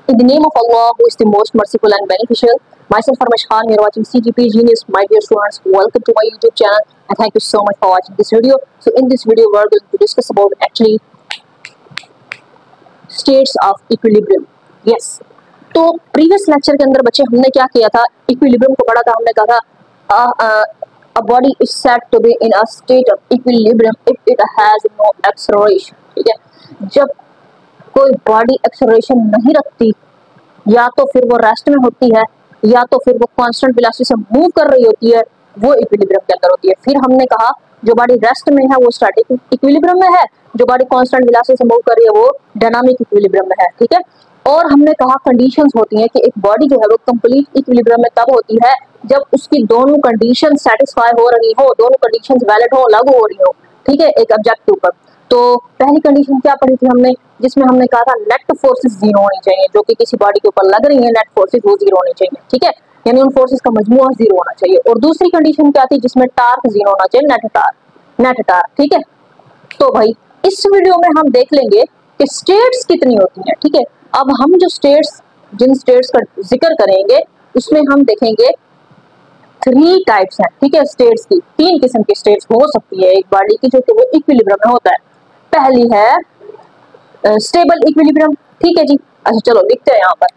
In the name of Allah, who is the most merciful and beneficial, myself Farmash Khan, you're watching CGP Genius. My dear students, welcome to my YouTube channel and thank you so much for watching this video. So in this video, we're going to discuss about actually states of equilibrium. Yes. तो previous lecture के अंदर बच्चे हमने क्या किया था, equilibrium को पढ़ा था. हमने कहा था a body is said to be in a state of equilibrium if it has no acceleration. ठीक है, जब कोई बॉडी एक्सेलरेशन नहीं रखती, या तो फिर वो रेस्ट में होती है या तो फिर वो कांस्टेंट वेलोसिटी से मूव कर रही होती है, वो इक्विलिब्रियम के अंदर होती है. फिर हमने कहा जो बॉडी रेस्ट में है वो स्टैटिक इक्विलिब्रियम में है, जो बॉडी कांस्टेंट वेलोसिटी से मूव कर रही है वो डायनामिक इक्विलिब्रियम में है. ठीक है, और हमने कहा कंडीशंस होती हैं कि एक बॉडी जो है वो कंप्लीट इक्विलिब्रियम में तब होती है जब उसकी दोनों कंडीशन सेटिस्फाई हो रही हो, दोनों कंडीशंस वैलिड हो, लागू हो रही हो. ठीक है, एक ऑब्जेक्टिव पर. तो पहली कंडीशन क्या पढ़ी थी हमने, जिसमें हमने कहा था नेट फोर्सेस जीरो होनी चाहिए, जो कि किसी बॉडी के ऊपर लग रही है नेट फोर्सेस वो जीरो होनी चाहिए. ठीक है, यानी उन फोर्सेस का मजमूआ जीरो होना चाहिए. और दूसरी कंडीशन क्या थी, जिसमें टार्क जीरो होना चाहिए, नेट टार्क. ठीक है, तो भाई इस वीडियो में हम देख लेंगे कि स्टेट्स कितनी होती हैं. ठीक है, अब हम जो स्टेट्स, जिन स्टेट्स का जिक्र करेंगे उसमें हम देखेंगे 3 टाइप्स हैं. ठीक है, स्टेट्स की 3 किस्म की स्टेट्स हो सकती है एक बॉडी की, जो कि वो इक्विलिब्रियम में होता है. पहली है स्टेबल इक्विलिब्रियम. ठीक है जी, अच्छा चलो लिखते हैं यहाँ पर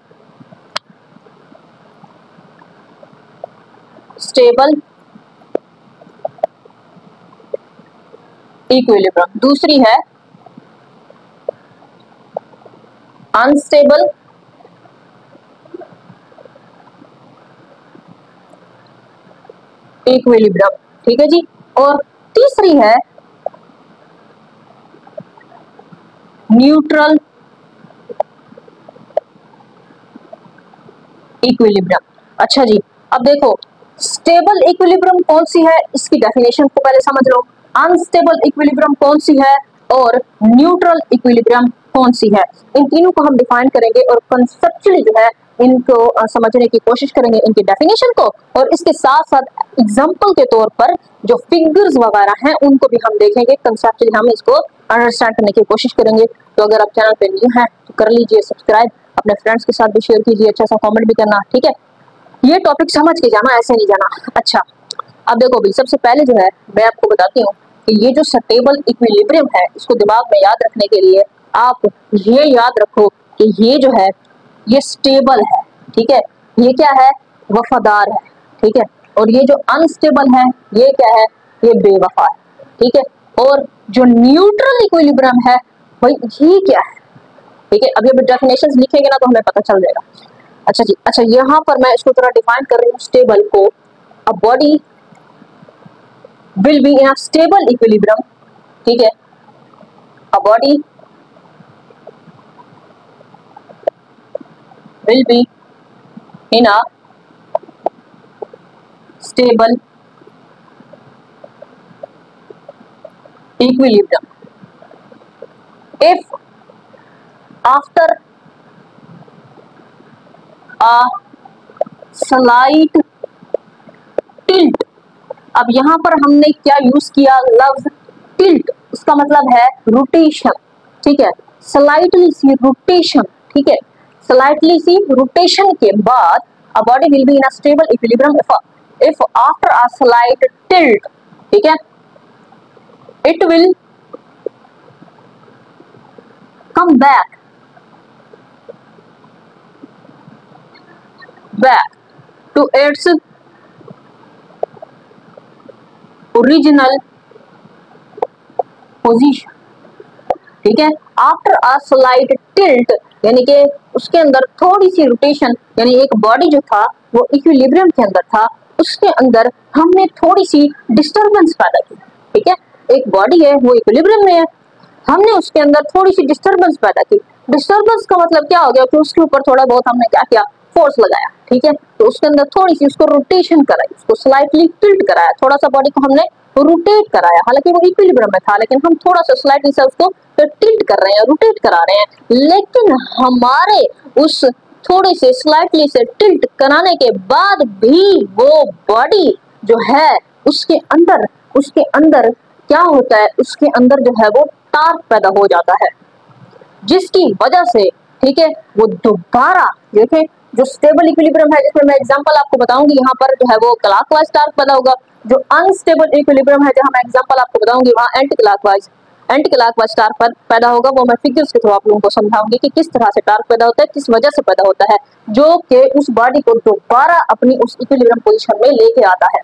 स्टेबल इक्विलिब्रियम. दूसरी है अनस्टेबल इक्विलिब्रियम. ठीक है जी, और तीसरी है न्यूट्रल इक्विलिब्रियम. अच्छा जी, अब देखो स्टेबल इक्विलिब्रियम कौन सी है, इसकी डेफिनेशन को पहले समझ लो. अनस्टेबल इक्विलिब्रियम कौन सी है और न्यूट्रल इक्विलिब्रियम कौन सी है, इन तीनों को हम डिफाइन करेंगे और कंसेप्चुअली जो है इनको समझने की कोशिश करेंगे, इनकी डेफिनेशन को. और इसके साथ साथ एग्जांपल के तौर पर जो फिगर्स वगैरह हैं उनको भी हम देखेंगे, कंसेप्चुअली हम इसको अंडरस्टैंड करने की कोशिश करेंगे. तो अगर आप चैनल पे न्यू हैं तो कर लीजिए सब्सक्राइब, अपने फ्रेंड्स के साथ भी शेयर कीजिए, अच्छा सा कमेंट भी करना. ठीक है, ये टॉपिक समझ के जाना, ऐसे नहीं जाना. अच्छा, अब देखो भाई, सबसे पहले जो है मैं आपको बताती हूँ कि ये जो स्टेबल इक्विलिब्रियम है, इसको दिमाग में याद रखने के लिए आप ये याद रखो कि ये जो है ये स्टेबल है. ठीक है, ये क्या है, वफादार है. ठीक है, और ये जो अनस्टेबल है ये क्या है, ये बेवफा है. ठीक है, और जो न्यूट्रल इक्विलिब्रियम है भाई ये क्या है. ठीक है, अभी डेफिनेशंस लिखेंगे ना तो हमें पता चल जाएगा. अच्छा जी, अच्छा यहाँ पर मैं इसको थोड़ा डिफाइन कर रही हूँ स्टेबल को. अ body will be in a stable equilibrium. ठीक है, a body will be in a stable equilibrium if after a slight tilt. अब यहाँ पर हमने क्या यूज किया, लफ्ज टिल्ट, उसका मतलब है रोटेशन. ठीक है, स्लाइटली सी रोटेशन. ठीक है, स्लाइटली सी रोटेशन के बाद a body will be in a stable equilibrium if after a slight tilt. ठीक है, it will come back to its original position. ठीक है, आफ्टर अ स्लाइट टिल्ट, यानी कि उसके अंदर थोड़ी सी रोटेशन, यानी एक बॉडी जो था वो इक्विलिब्रियम के अंदर था, उसके अंदर हमने थोड़ी सी डिस्टरबेंस पैदा की. ठीक है, एक बॉडी है वो इक्विलिब्रियम में है, हमने उसके अंदर थोड़ी सी डिस्टरबेंस पैदा की. डिस्टरबेंस का मतलब क्या हो गया कि उसके ऊपर थोड़ा बहुत हमने क्या किया, फोर्स लगाया. ठीक है, तो उसके अंदर थोड़ी सी उसको रोटेशन कराई, उसको स्लाइटली टिल्ट कराया, थोड़ा सा बॉडी को हमने रोटेट कराया. हालांकि वो इक्विलिब्रियम में था लेकिन हम थोड़ा सा स्लाइटली से उसको टिल्ट कर रहे हैं, रोटेट करा रहे हैं. लेकिन हमारे उस थोड़े से स्लाइटली से टिल्ट कराने के बाद भी वो बॉडी जो है उसके अंदर क्या होता है, उसके अंदर जो है वो टार्क पैदा हो जाता है, जिसकी वजह से ठीक है, वो दोबारा देखें जो स्टेबल इक्विलिब्रियम है, जिसमें मैं एग्जांपल आपको बताऊंगी, यहाँ पर जो है वो क्लॉकवाइज टार्क पैदा होगा। जो अनस्टेबल इक्विलिब्रियम है, जहां मैं एग्जांपल आपको बताऊंगी, वहां एंटी क्लॉकवाइज टार्क पर पैदा होगा। वो मैं फिगर्स के थ्रू आप लोगों को समझाऊंगी कि किस तरह से टार्क पैदा होता है, किस वजह से पैदा होता है, जो कि उस बॉडी को दोबारा अपनी उस इक्विलिब्रियम पोजीशन में लेके आता है।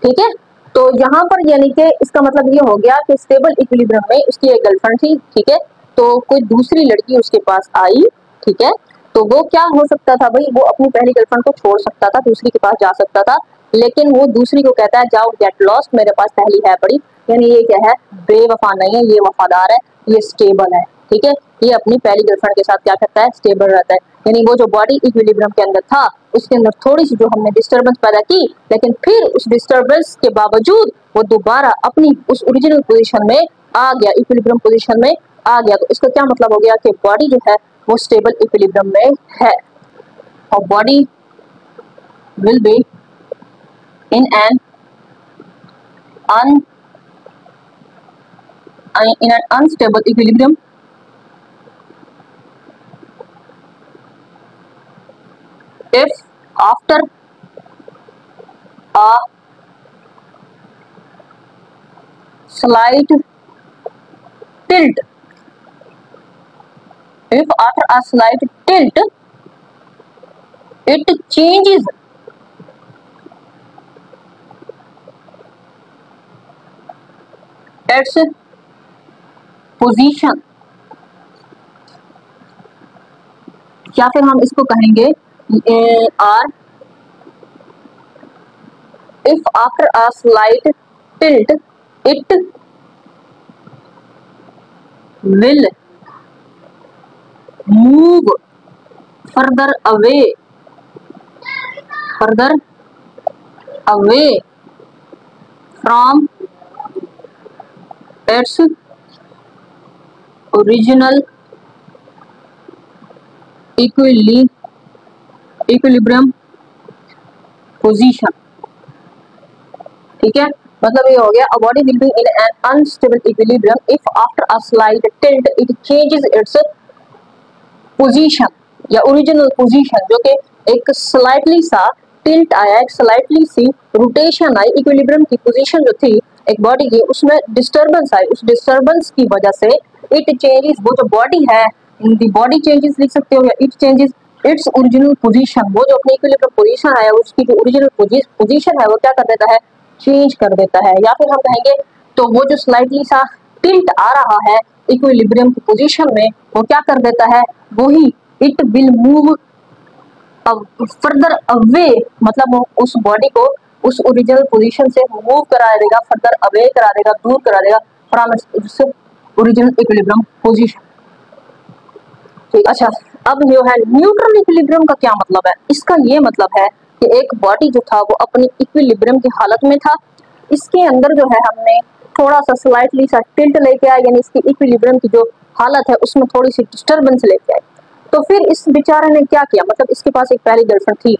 ठीक है, तो यहाँ पर यानी कि इसका मतलब ये हो गया कि स्टेबल इक्विलिब्रियम में उसकी एक गर्लफ्रेंड थी। ठीक है, तो कोई दूसरी लड़की उसके पास आई। ठीक है, तो वो क्या हो सकता था भाई, वो अपनी पहली गर्लफ्रेंड को छोड़ सकता था, दूसरी के पास जा सकता था, लेकिन वो दूसरी को कहता है जाओ गेट लॉस्ट, मेरे पास पहली है बड़ी। यानी ये क्या है, बेवफा नहीं है, ये वफादार है, ये स्टेबल है। ठीक है, ये अपनी पहली गर्लफ्रेंड के साथ क्या करता है, स्टेबल रहता है। यानी वो जो बॉडी इक्विलिब्रियम के अंदर था, उसके अंदर थोड़ी सी जो हमने डिस्टर्बेंस पैदा की, लेकिन फिर उस डिस्टर्बेंस के बावजूद वो दोबारा अपनी उस ओरिजिनल पोजीशन में आ गया, इक्विलिब्रियम पोजीशन में आ गया। तो इसका क्या मतलब हो गया कि बॉडी जो है वो स्टेबल इक्विलिब्रियम में है, और body will be in an unstable equilibrium if after a slight tilt, if after a slight tilt it changes its position, या फिर हम इसको कहेंगे or if after a slight tilt it will move further away from its original equilibrium position। ठीक है, मतलब ये हो गया a body will be in an unstable equilibrium if after a slight tilt it changes its position या original position, जो कि एक स्लाइटली सा टिल्ट आया, एक स्लाइटली सी रोटेशन आई, इक्विलिब्रियम की पोजीशन जो थी एक बॉडी की, उसमें डिस्टर्बेंस आई। उस डिस्टर्बेंस की वजह से इट चेंजेस, वो जो बॉडी है, द बॉडी चेंजेस लिख सकते हो, या it changes its original position, वो जो अपनी इक्विलिब्रियम पोजीशन है, उसकी जो ओरिजिनल पोजीशन है वो क्या कर देता है, चेंज कर देता है। या फिर हम कहेंगे तो वो जो स्लाइटली सा टिल्ट आ रहा है इक्विलिब्रियम की पोजीशन में, वो क्या कर देता है, वही it will move further away, मतलब वो उस बॉडी को उस ओरिजिनल पोजीशन से मूव करा देगा, फर्दर अवे करा देगा, दूर करा देगा from its original equilibrium position. ठीक, अच्छा, अब जो है न्यूट्रल इक्विलिब्रियम का क्या मतलब है, इसका ये मतलब है कि एक बॉडी जो था वो अपनी इक्विलिब्रियम की हालत में था, इसके अंदर जो है हमने थोड़ा सा स्लाइटली सा टिल्ट लेके आए, यानी इसकी इक्विलिब्रियम की जो हालत है उसमें थोड़ी सी डिस्टर्बेंस लेके आए। तो फिर इस बेचारे ने क्या किया, मतलब इसके पास एक पहली गर्लफ्रेंड थी,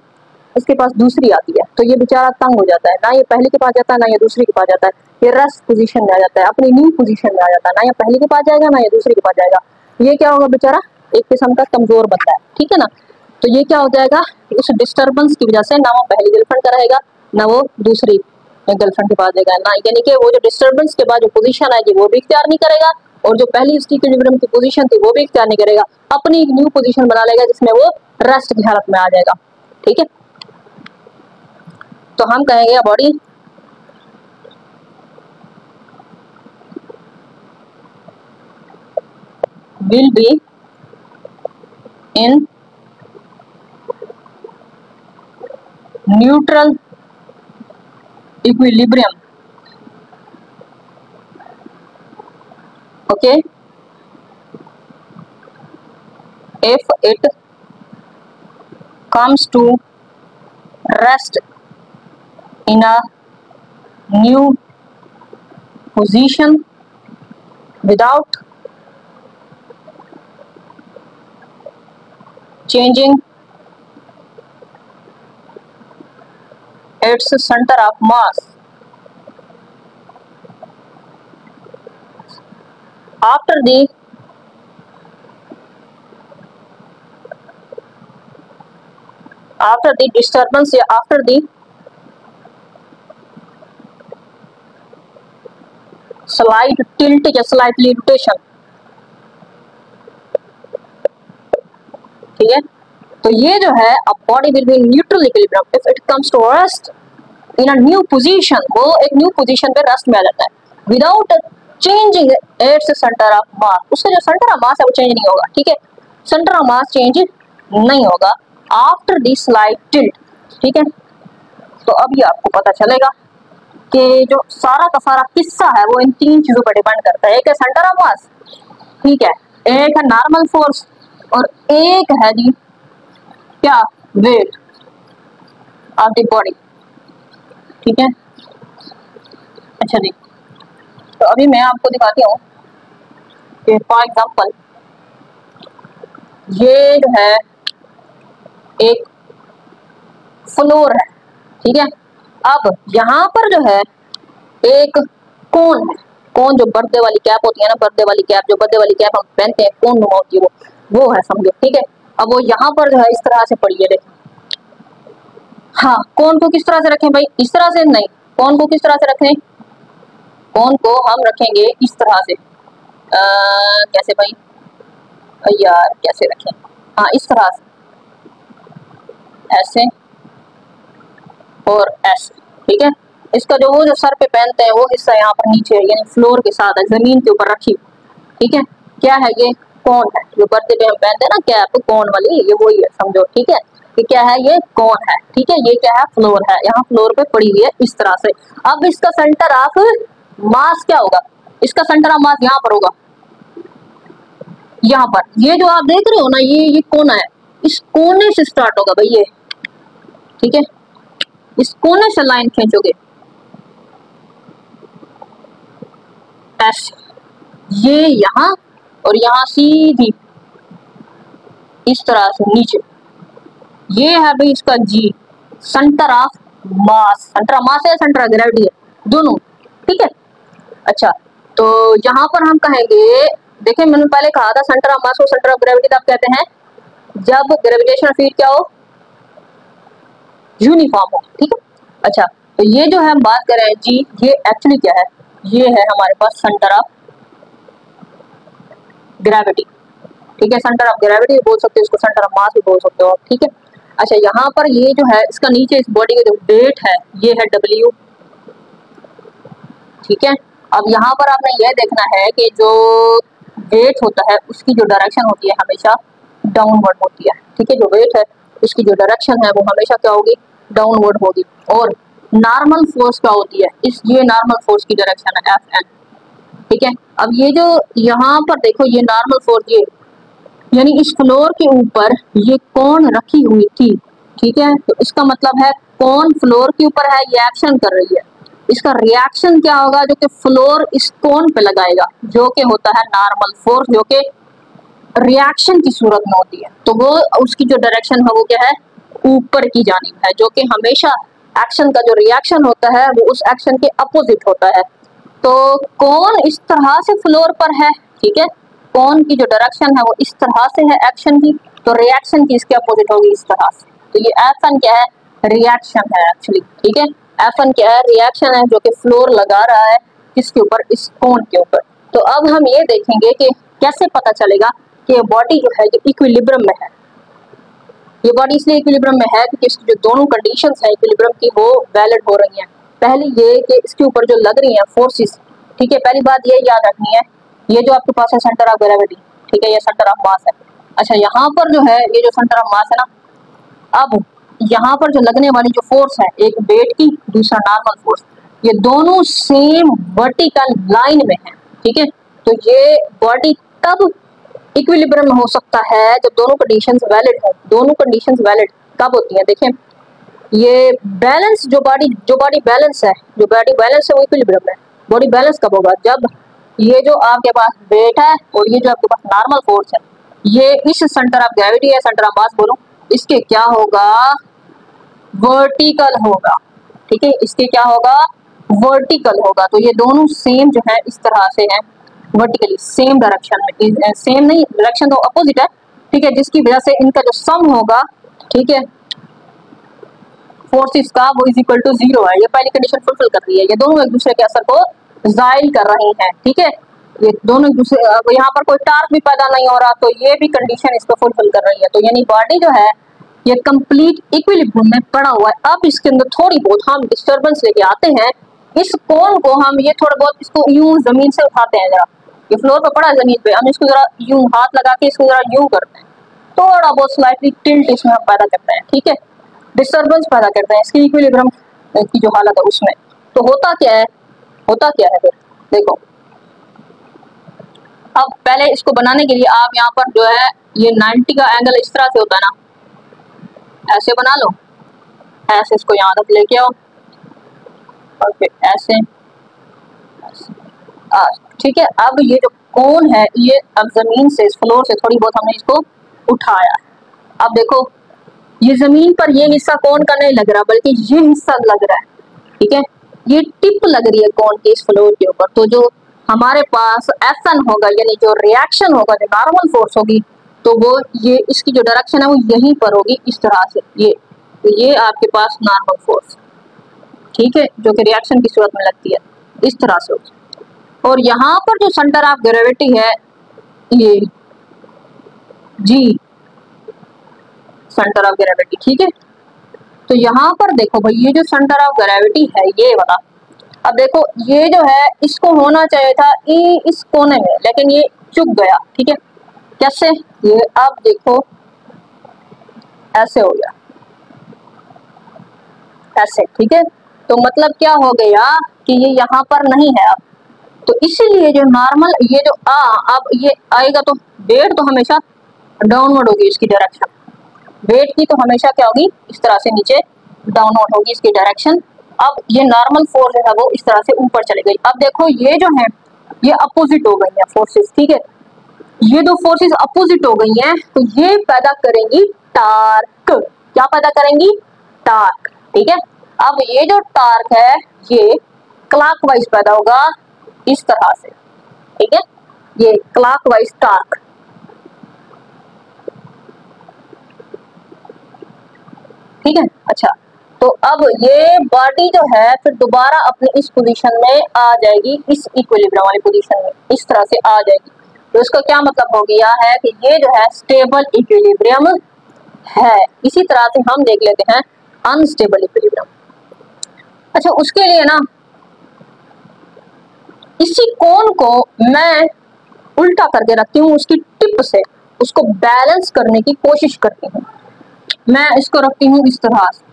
इसके पास दूसरी आती है, तो ये बेचारा तंग हो जाता है, ना ये पहले के पास जाता है ना ये दूसरी के पास जाता है, ये रेस्ट पोजीशन में आ जाता है, अपनी न्यू पोजीशन में आ जाता है, ना ये पहले के पास जाएगा ना ये दूसरी के पास जाएगा। ये क्या होगा, बेचारा एक किस्म का कमजोर बंदा है। ठीक है ना, तो ये क्या हो जाएगा, उस डिस्टर्बेंस की वजह से ना वो पहली गर्लफ्रेंड का रहेगा ना वो दूसरी गर्लफ्रेंड के पास जाएगा, ना यानी कि वो जो डिस्टर्बेंस के बाद जो पोजीशन आएगी वो भी इख्तियार नहीं करेगा, और जो पहली उसकी इक्विलिब्रियम की पोजीशन थी वो भी इख्तियार नहीं करेगा, अपनी एक न्यू पोजीशन बना लेगा जिसमें वो रेस्ट की हालत में आ जाएगा। ठीक है, तो हम कहेंगे body will be in neutral equilibrium, okay, if it comes to rest in a new position without changing its center of mass after the after the disturbance या आफ्टर द स्लाइट टिल्ट या slightly rotation, ठीक है। तो ये जो है a body will be in neutral equilibrium if it comes to rest in a new position, वो एक न्यू पोजीशन पे रेस्ट में आ जाता है without changing its centre of मास, उसका जो सेंटर ऑफ मास है वो चेंज नहीं होगा, ठीक है। सेंटर ऑफ मास चेंज नहीं होगा आफ्टर द स्लाइट टिल्ट, ठीक है। तो अब ये आपको पता चलेगा कि जो सारा का सारा किस्सा है वो इन तीन चीजों पर डिपेंड करता है। एक है सेंटर ऑफ मास, ठीक है, एक है नॉर्मल फोर्स और एक है जी क्या, वेट ऑफ द बॉडी, ठीक है। अच्छा जी, तो अभी मैं आपको दिखाती हूँ कि फॉर एग्जांपल ये जो है एक फ्लोर है, ठीक है। अब यहाँ पर जो है एक कोन है, कोन जो बर्थडे वाली कैप होती है ना, बर्थडे वाली कैप, जो बर्थडे वाली कैप हम पहनते हैं कोन नुमा होती है वो है समझो, ठीक है। अब वो यहाँ पर जो है इस तरह से पड़ी है, देखो। हाँ, कोन को किस तरह से रखें भाई, इस तरह से नहीं, कोन को किस तरह से रखें, कोन को हम रखेंगे इस तरह से, कैसे भाई यार कैसे रखें, हाँ इस तरह से, ऐसे और ऐसे, ठीक है। इसका जो वो जो सर पे पहनते हैं वो हिस्सा यहाँ पर नीचे है, यानी फ्लोर के साथ है, जमीन के ऊपर रखी, ठीक है। क्या है ये, कोन है, जो बर्थडे पे हम पहनते हैं ना कैप कोन वाली, ये वही है समझो, ठीक है। ये क्या है, ये कोन है, ठीक है। ये क्या है, फ्लोर है, यहाँ फ्लोर पे पड़ी हुई है इस तरह से। अब इसका सेंटर ऑफ मास क्या होगा, इसका सेंटर ऑफ मास यहाँ पर होगा, यहाँ पर। ये जो आप देख रहे हो ना, ये कोना है, इस कोने से स्टार्ट होगा भाई ये, ठीक है। इस कोने से लाइन खींचोगे ऐसे, ये यहाँ और यहाँ सीधी इस तरह से नीचे, ये है भाई इसका G, centre of mass, centre of mass है, सेंटर ऑफ ग्रेविटी है, दोनों, ठीक है। अच्छा, तो यहाँ पर हम कहेंगे, देखिए मैंने पहले कहा था सेंटर ऑफ मास को सेंटर ऑफ ग्रेविटी तब कहते हैं जब ग्रेविटेशनल फील्ड क्या हो, यूनिफॉर्म हो, ठीक है। अच्छा, तो ये जो है हम बात करें जी, ये एक्चुअली क्या है, ये है हमारे पास सेंटर ऑफ ग्रेविटी, ठीक है। सेंटर ऑफ ग्रेविटी बोल सकते हो इसको, सेंटर ऑफ मास भी बोल सकते हो, ठीक है। अच्छा, यहाँ पर ये जो है इसका नीचे इस बॉडी का जो वेट है ये है W, ठीक है। अब यहाँ पर आपने यह देखना है कि जो वेट होता है उसकी जो डायरेक्शन होती है हमेशा डाउनवर्ड होती है, ठीक है। जो वेट है उसकी जो डायरेक्शन है वो हमेशा क्या होगी, डाउनवर्ड होगी। और नॉर्मल फोर्स क्या होती है, इस ये नॉर्मल फोर्स की डायरेक्शन है Fn, ठीक है। अब ये जो यहाँ पर देखो ये नॉर्मल फोर्स, ये यानी इस फ्लोर के ऊपर ये कोन रखी हुई थी, ठीक है। तो इसका मतलब है कोन फ्लोर के ऊपर है, ये एक्शन कर रही है, इसका रिएक्शन क्या होगा, जो कि फ्लोर इस कोन पे लगाएगा, जो कि होता है नॉर्मल फोर्स, जो कि रिएक्शन की सूरत में होती है। तो वो उसकी जो डायरेक्शन है वो क्या है, ऊपर की जानिब है, जो कि हमेशा एक्शन का जो रिएक्शन होता है वो उस एक्शन के अपोजिट होता है। तो कोन इस तरह से फ्लोर पर है, ठीक है, कोन की जो डायरेक्शन है वो इस तरह से है एक्शन की, तो रिएक्शन की इसके अपोजिट होगी इस तरह से। तो ये Fn क्या है, रिएक्शन है एक्चुअली, ठीक है। Fn क्या है, रिएक्शन है, जो कि फ्लोर लगा रहा है किसके ऊपर, इस कोन के ऊपर। तो अब हम ये देखेंगे कि कैसे पता चलेगा कि ये बॉडी जो है ये इक्विलिब्रियम में है। ये बॉडी इसलिए इक्विलिब्रियम में है क्योंकि इसकी जो दोनों कंडीशंस हैं इक्विलिब्रियम की वो वैलिड हो रही हैं। पहली ये कि इसके ऊपर जो लग रही हैं फोर्सेस, ठीक है। पहली बात ये याद रखनी है, ये जो आपके पास है सेंटर ऑफ ग्रेविटी, ठीक है, ये सेंटर ऑफ मास है। अच्छा, यहाँ पर जो है ये जो सेंटर ऑफ मास है ना, अब यहाँ पर जो लगने वाली जो फोर्स है, एक वेट की, दूसरा नॉर्मल फोर्स, ये दोनों सेम वर्टिकल लाइन में है, ठीक है। तो ये बॉडी तब इक्विलिब्रियम में हो सकता है जब दोनों कंडीशंस वैलिड हो। दोनों कंडीशंस वैलिड कब होती हैं, देखें, ये बैलेंस जो बॉडी बैलेंस है, जो बॉडी बैलेंस है वो इक्विलिब्रियम है। बॉडी बैलेंस कब होगा, जब ये जो आपके पास वेट है और ये जो आपके पास नॉर्मल फोर्स है, ये इस सेंटर ऑफ ग्रेविटी है, सेंटर ऑफ मास बोलो, इसके क्या होगा, वर्टिकल होगा, ठीक है। इसके क्या होगा, वर्टिकल होगा। तो ये दोनों सेम जो है इस तरह से है, वर्टिकली सेम डायरेक्शन में, सेम नहीं, डायरेक्शन तो अपोजिट है, ठीक है, जिसकी वजह से इनका जो सम होगा, ठीक है, फोर्सेस का वो इज इक्वल टू 0 है। ये पहली कंडीशन फुलफिल कर रही है। ये दोनों एक दूसरे के असर को जायल कर रही हैं, ठीक है। ये दोनों एक दूसरे, यहाँ पर कोई टार्क भी पैदा नहीं हो रहा, तो ये भी कंडीशन इसको फुलफिल कर रही है। तो यानी बॉडी जो है ये कंप्लीट इक्विलिब्रियम में पड़ा हुआ है। अब इसके अंदर थोड़ी बहुत हम डिस्टर्बेंस लेके आते हैं। इस कोन को हम ये थोड़ा बहुत इसको यूं जमीन से उठाते हैं, जरा ये फ्लोर पे पड़ा है जमीन पे, हम इसको जरा यूं हाथ लगा के इसको जरा यूं करते हैं, थोड़ा बहुत स्लाइटली टिल्ट इसमें हम पैदा करते हैं, ठीक है, डिस्टर्बेंस पैदा करते हैं इसकी इक्विलिब्रियम की जो हालत है उसमें। तो होता क्या है, होता क्या है फिर देखो। अब पहले इसको बनाने के लिए आप यहाँ पर जो है ये 90 का एंगल इस तरह से होता है ना, ऐसे बना लो, ऐसे इसको यहाँ तक लेके आओ और फिर ऐसे, ठीक है। अब ये जो कोन है ये अब जमीन से, इस फ्लोर से थोड़ी बहुत हमने इसको उठाया। अब देखो ये जमीन पर ये हिस्सा कोन का नहीं लग रहा, बल्कि ये हिस्सा लग रहा है, ठीक है। ये टिप लग रही है कोन की इस फ्लोर के ऊपर। तो जो हमारे पास Fn होगा, यानी जो रिएक्शन होगा, जो नॉर्मल फोर्स होगी, तो वो ये इसकी जो डायरेक्शन है वो यहीं पर होगी, इस तरह से। ये तो ये आपके पास नॉर्मल फोर्स, ठीक है, जो कि रिएक्शन की सूरत में लगती है, इस तरह से होगी। और यहाँ पर जो सेंटर ऑफ ग्रेविटी है ये जी सेंटर ऑफ ग्रेविटी, ठीक है। तो यहाँ पर देखो भाई ये जो सेंटर ऑफ ग्रेविटी है ये वाला, अब देखो ये जो है इसको होना चाहिए था इस कोने में, लेकिन ये चुक गया, ठीक है। कैसे, ये अब देखो ऐसे हो गया, ऐसे, ठीक है। तो मतलब क्या हो गया कि ये यहाँ पर नहीं है अब, तो इसीलिए जो नॉर्मल ये जो अब ये आएगा तो वेट तो हमेशा डाउनवर्ड होगी इसकी डायरेक्शन, वेट की तो हमेशा क्या होगी, इस तरह से नीचे डाउनवर्ड होगी इसकी डायरेक्शन। अब ये नॉर्मल फोर्स है वो इस तरह से ऊपर चली गई। अब देखो ये जो है ये अपोजिट हो गई है फोर्सेस, ठीक है। ये दो फोर्सेस अपोजिट हो गई हैं, तो ये पैदा करेंगी टार्क। क्या पैदा करेंगी, टार्क, ठीक है। अब ये जो टार्क है ये क्लॉकवाइज पैदा होगा इस तरह से, ठीक है, ये क्लॉकवाइज टार्क, ठीक है। अच्छा, तो अब ये बॉडी जो है फिर दोबारा अपनी इस पोजीशन में आ जाएगी, इस इक्विलिब्रियम वाली पोजीशन में इस तरह से आ जाएगी। तो इसका क्या मतलब हो गया है कि ये जो है स्टेबल इक्विलिब्रियम है। इसी तरह से हम देख लेते हैं अनस्टेबल इक्विलिब्रियम। अच्छा, उसके लिए ना इसी कोन को मैं उल्टा करके रखती हूँ, उसकी टिप से उसको बैलेंस करने की कोशिश करती हूँ। मैं इसको रखती हूँ इस तरह से,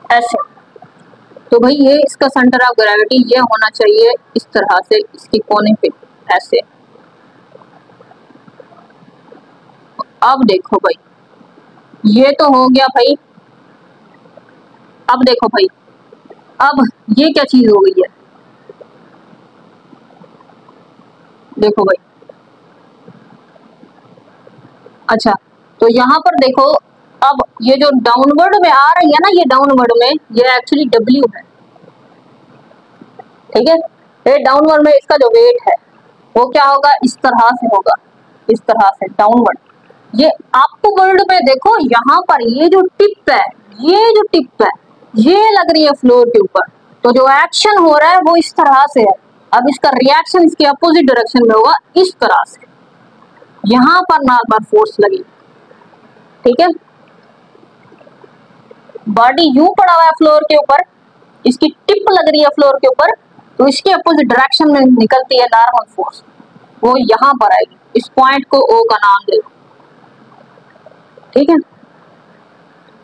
ऐसे। तो भाई ये इसका सेंटर ऑफ ग्रेविटी ये होना चाहिए इस तरह से, इसकी कोने पे ऐसे। अब देखो भाई ये तो हो गया भाई। अब देखो भाई, अब ये क्या चीज हो गई है, देखो भाई। अच्छा, तो यहाँ पर देखो, अब ये जो डाउनवर्ड में आ रही है ना, ये डाउनवर्ड में ये एक्चुअली W है, ठीक है। ये डाउनवर्ड में इसका जो वेट है वो क्या होगा, इस तरह से होगा, इस तरह से डाउनवर्ड। ये अपवर्ड में देखो, यहाँ पर ये जो टिप है, ये जो टिप है ये लग रही है फ्लोर के ऊपर, तो जो एक्शन हो रहा है वो इस तरह से है। अब इसका रिएक्शन इसके अपोजिट डायरेक्शन में होगा, इस तरह से। यहाँ पर नॉर्मल फोर्स लगी, ठीक है। बॉडी यूं पड़ा हुआ है फ्लोर के ऊपर, इसकी टिप लग रही है फ्लोर के ऊपर, तो इसके अपोजिट डायरेक्शन में निकलती है नॉर्मल फोर्स, वो यहाँ पर आएगी। इस पॉइंट को O का नाम दे, ठीक है।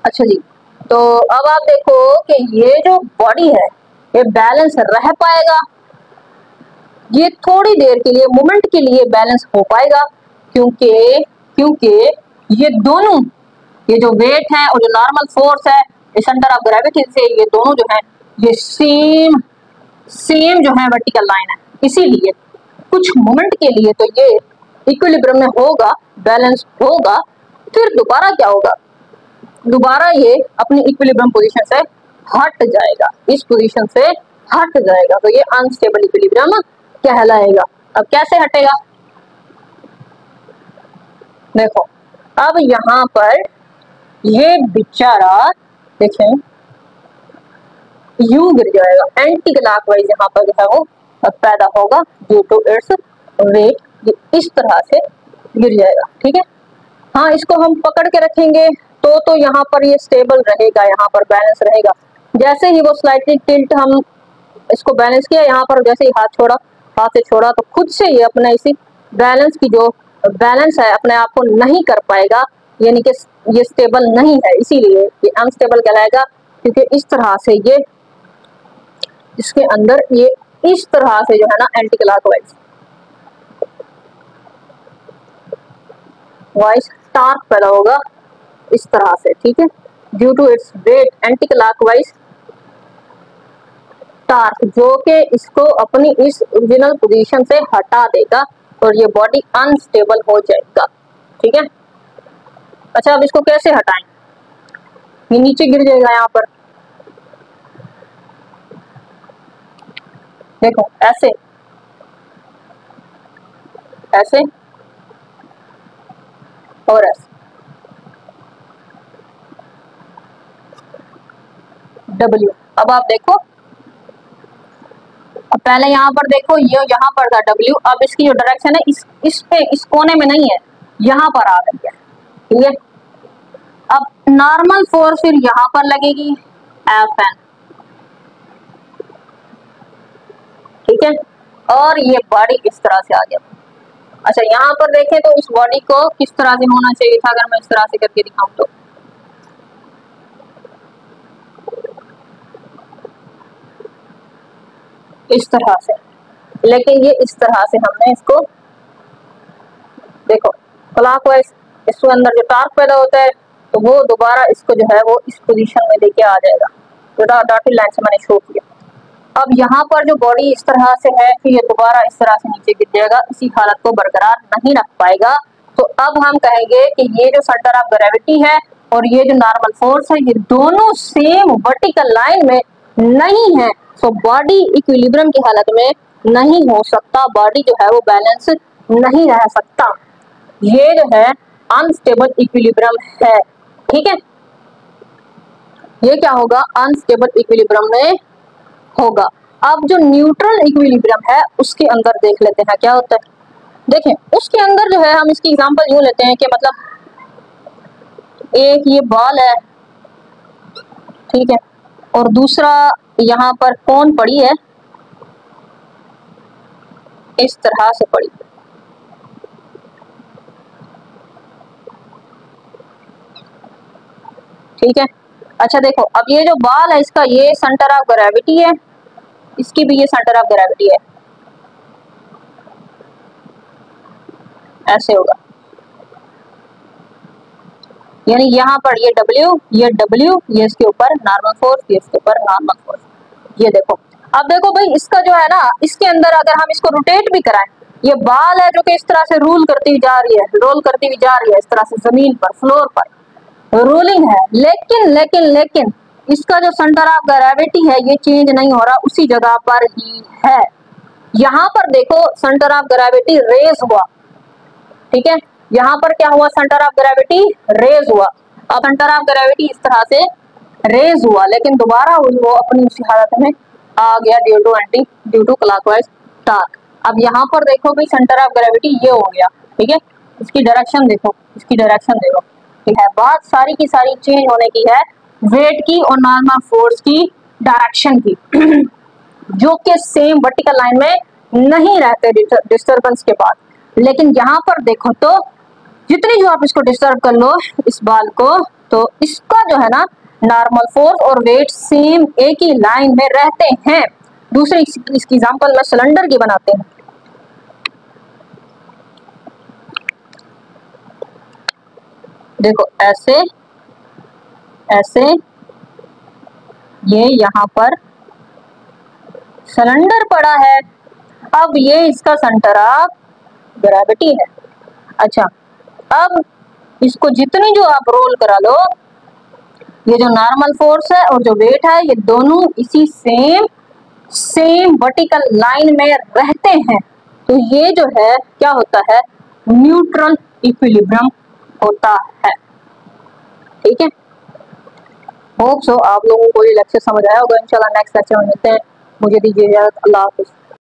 अच्छा जी, तो अब आप देखो कि ये जो बॉडी है ये बैलेंस रह पाएगा, ये थोड़ी देर के लिए, मोमेंट के लिए बैलेंस हो पाएगा, क्योंकि ये दोनों, ये जो वेट है और जो नॉर्मल फोर्स है, ये सेंटर ऑफ ग्रेविटी से ये दोनों जो है ये सेम जो है वर्टिकल लाइन है। इसीलिए कुछ मोमेंट के लिए तो ये इक्विलिब्रियम में होगा, बैलेंस होगा, फिर दोबारा क्या होगा, दोबारा ये अपनी इक्विलिब्रियम पोजीशन से हट जाएगा, इस पोजीशन से हट जाएगा, तो ये अनस्टेबल इक्विलिब्रियम कहलाएगा। अब कैसे हटेगा, देखो अब यहाँ पर ये बेचारा देखें यूं गिर जाएगा, एंटी क्लॉकवाइज यहाँ पर जो है वो पैदा होगा ड्यू टू इट्स वेट, इस तरह से गिर जाएगा। ठीक है, हाँ इसको हम पकड़ के रखेंगे तो यहाँ पर ये स्टेबल रहेगा, यहाँ पर बैलेंस रहेगा। जैसे ही वो स्लाइटली टिल्ट हम इसको बैलेंस किया, यहाँ पर जैसे ही हाथ छोड़ा, हाथ से छोड़ा तो खुद से ये अपने इसी बैलेंस की जो बैलेंस है अपने आप को नहीं कर पाएगा, यानी कि ये स्टेबल नहीं है, इसीलिए ये अनस्टेबल कहलाएगा। क्योंकि इस तरह से ये इसके अंदर ये इस तरह से जो है ना एंटी क्लॉकवाइज वाइज टार्क पैदा होगा इस तरह से। ठीक है, due to its weight anti clockwise torque, जो कि इसको अपनी इस ओरिजिनल पोजीशन से हटा देगा और ये बॉडी अनस्टेबल हो जाएगा। ठीक है, अच्छा अब इसको कैसे हटाएं? ये नीचे गिर जाएगा यहाँ पर, देखो ऐसे ऐसे और ऐसे, W। अब आप देखो, अब पहले यहाँ पर देखो ये यहाँ पर था W, अब इसकी जो डायरेक्शन है इस पे इस कोने में नहीं है, यहाँ पर आ गई है। ठीक है, अब नॉर्मल फोर्स फिर यहाँ पर लगेगी Fn। ठीक है, और ये बॉडी इस तरह से आ गया। अच्छा यहाँ पर देखें तो इस बॉडी को किस तरह से होना चाहिए था, अगर मैं इस तरह से करके दिखाऊं तो इस तरह से, लेकिन ये इस तरह से हमने इसको देखो क्लॉकवाइज, इसके अंदर जो टार्क पैदा होता है तो वो दोबारा इसको जो है वो इस पोजीशन में लेके आ जाएगा, तो डॉटेड लाइन से मैंने शो किया। अब यहाँ पर जो बॉडी इस तरह से है फिर ये दोबारा इस तरह से नीचे गिर जाएगा, इसी हालत को बरकरार नहीं रख पाएगा। तो अब हम कहेंगे कि ये जो सेंटर ऑफ ग्रेविटी है और ये जो नॉर्मल फोर्स है ये दोनों सेम वर्टिकल लाइन में नहीं है, तो बॉडी इक्विलिब्रियम की हालत में नहीं हो सकता, बॉडी जो है वो बैलेंस नहीं रह सकता, ये जो है अनस्टेबल इक्विलिब्रियम है। ठीक है, ये क्या होगा, अनस्टेबल इक्विलिब्रियम में होगा। अब जो न्यूट्रल इक्विलिब्रियम है उसके अंदर देख लेते हैं क्या होता है। देखें उसके अंदर जो है हम इसकी एग्जांपल यूं लेते हैं कि मतलब एक ये बॉल है, ठीक है, और दूसरा यहाँ पर कोन पड़ी है, इस तरह से पड़ी। ठीक है, अच्छा देखो अब ये जो बॉल है इसका ये सेंटर ऑफ ग्रेविटी है, इसकी भी ये सेंटर ऑफ ग्रेविटी है, ऐसे होगा, यानी यहाँ पर ये W ये इसके ऊपर नॉर्मल फोर्स, ये इसके ऊपर नॉर्मल फोर्स। ये देखो अब देखो भाई इसका जो है ना, इसके अंदर अगर हम इसको रोटेट भी कराएं, ये बॉल है जो कि इस तरह से रोल करती हुई जा रही है, रोल करती हुई जा रही है इस तरह से जमीन पर, फ्लोर पर रोलिंग है, लेकिन लेकिन लेकिन इसका जो सेंटर ऑफ ग्रेविटी है ये चेंज नहीं हो रहा, उसी जगह पर ही है। यहाँ पर देखो सेंटर ऑफ ग्रेविटी रेज हुआ, ठीक है, यहाँ पर क्या हुआ, सेंटर ऑफ ग्रेविटी रेज हुआ। अब सेंटर ऑफ ग्रेविटी इस तरह से रेज हुआ, लेकिन दोबारा वो अपनी उसी हालत में आ गया ड्यू टू क्लॉकवाइज टार्क। अब यहाँ पर देखो भाई सेंटर ऑफ ग्रेविटी ये हो गया, ठीक है, इसकी डायरेक्शन देखो, इसकी डायरेक्शन देखो, ठीक है, बात सारी की सारी चेंज होने की है वेट की और नॉर्मल फोर्स की डायरेक्शन की जो कि सेम वर्टिकल लाइन में नहीं रहते डिस्टरबेंस के बाद। लेकिन यहाँ पर देखो तो जितनी जो आप इसको डिस्टर्ब कर लो इस बॉल को, तो इसका जो है ना नॉर्मल फोर्स और वेट सेम एक ही लाइन में रहते हैं। दूसरी इसकी एग्जांपल में सिलेंडर की बनाते हैं। देखो ऐसे ऐसे, ये यहाँ पर सिलेंडर पड़ा है, अब ये इसका सेंटर ऑफ ग्रेविटी है। अच्छा अब इसको जितनी जो आप रोल करा लो, ये जो नॉर्मल फोर्स है और जो वेट है ये दोनों इसी सेम वर्टिकल लाइन में रहते हैं, तो ये जो है क्या होता है, न्यूट्रल इक्विलिब्रियम होता है। ठीक है, होप सो आप लोगों को ये लेक्चर समझ आया होगा। इंशाल्लाह नेक्स्ट लेक्चर में मिलते हैं। मुझे दीजिए इजाजत। अल्लाह हाफिज।